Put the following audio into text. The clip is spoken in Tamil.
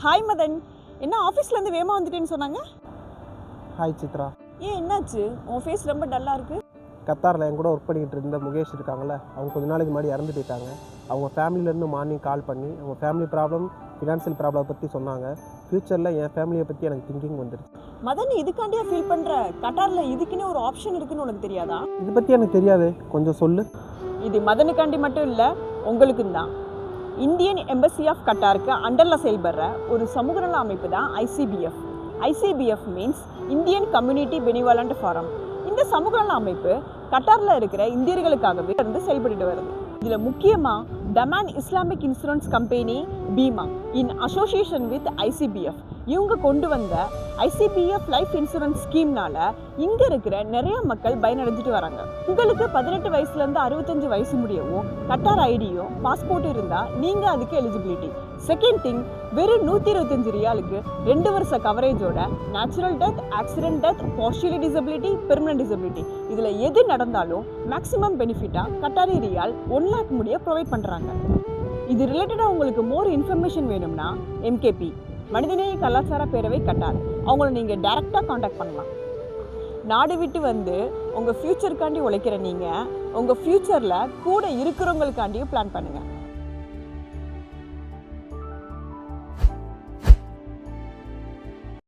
ஹாய் மதன், என்ன ஆஃபீஸ்லேருந்து வேகமாக வந்துட்டேன்னு சொன்னாங்க? ஹாய் சித்ரா. ஏன் என்னாச்சு? உன் ஃபேஸ் ரொம்ப டல்லாக இருக்குது. கத்தாரில் என் கூட ஒர்க் பண்ணிக்கிட்டு இருந்த முகேஷ் இருக்காங்களே, அவங்க கொஞ்ச நாளைக்கு முன்னாடி இறந்து போயிட்டாங்க. அவங்க ஃபேமிலியிலேருந்து மார்னிங் கால் பண்ணி அவங்க ஃபேமிலி ப்ராப்ளம், ஃபினான்ஷியல் ப்ராப்ளம் பற்றி சொன்னாங்க. ஃப்யூச்சரில் என் ஃபேமிலியை பற்றி எனக்கு திங்கிங் வந்துருச்சு. மதன், இதுக்காண்டியா ஃபீல் பண்ணுற? கட்டாரில் இதுக்குன்னு ஒரு ஆப்ஷன் இருக்குன்னு உனக்கு தெரியாதா? இதை பற்றி எனக்கு தெரியாது, கொஞ்சம் சொல்லு. இது மதனுக்காண்டி மட்டும் இல்லை, உங்களுக்கும் தான். இந்தியன் எம்பசி ஆஃப் கட்டாருக்கு அண்டரில் செயல்படுற ஒரு சமூக நல அமைப்பு தான் ஐசிபிஎஃப். ஐசிபிஎஃப் மீன்ஸ் இந்தியன் கம்யூனிட்டி பெனிவாலண்ட் ஃபாரம். இந்த சமூக நல அமைப்பு கட்டாரில் இருக்கிற இந்தியர்களுக்காகவே இருந்து செயல்பட்டு வருது. இதில் முக்கியமாக Damaan Islamic insurance company Beema in association with ICBF இவங்க கொண்டு வந்த ஐசிபிஎஃப் லைஃப் இன்சூரன்ஸ் ஸ்கீம்னால இங்கே இருக்கிற நிறைய மக்கள் பயனடைஞ்சிட்டு வராங்க. உங்களுக்கு 18 வயசுலேருந்து 65 வயசு முடியவும் கட்டார் ஐடியும் பாஸ்போர்ட்டும் இருந்தால் நீங்கள் அதுக்கு எலிஜிபிலிட்டி. செகண்ட் திங், வெறும் 125 ரியாலுக்கு 2 வருஷ கவரேஜோட natural death, accident death, partially disability, permanent disability இதில் எது நடந்தாலும் மேக்ஸிமம் பெனிஃபிட்டாக கட்டாரி ரியால் 1 லேக் முடிய ப்ரொவைட் பண்ணுறாங்க. இது ரிலேட்டடாக உங்களுக்கு மோர் இன்ஃபர்மேஷன் வேணும்னா எம்கேபி மனிதநேய கலாச்சார பேரவை கட்டார், அவங்கள நீங்கள் டைரெக்டாக காண்டாக்ட் பண்ணலாம். நாடு விட்டு வந்து உங்கள் ஃப்யூச்சருக்காண்டி உழைக்கிற நீங்கள் உங்கள் ஃப்யூச்சரில் கூட இருக்கிறவங்களுக்காண்டியும் பிளான் பண்ணுங்கள்.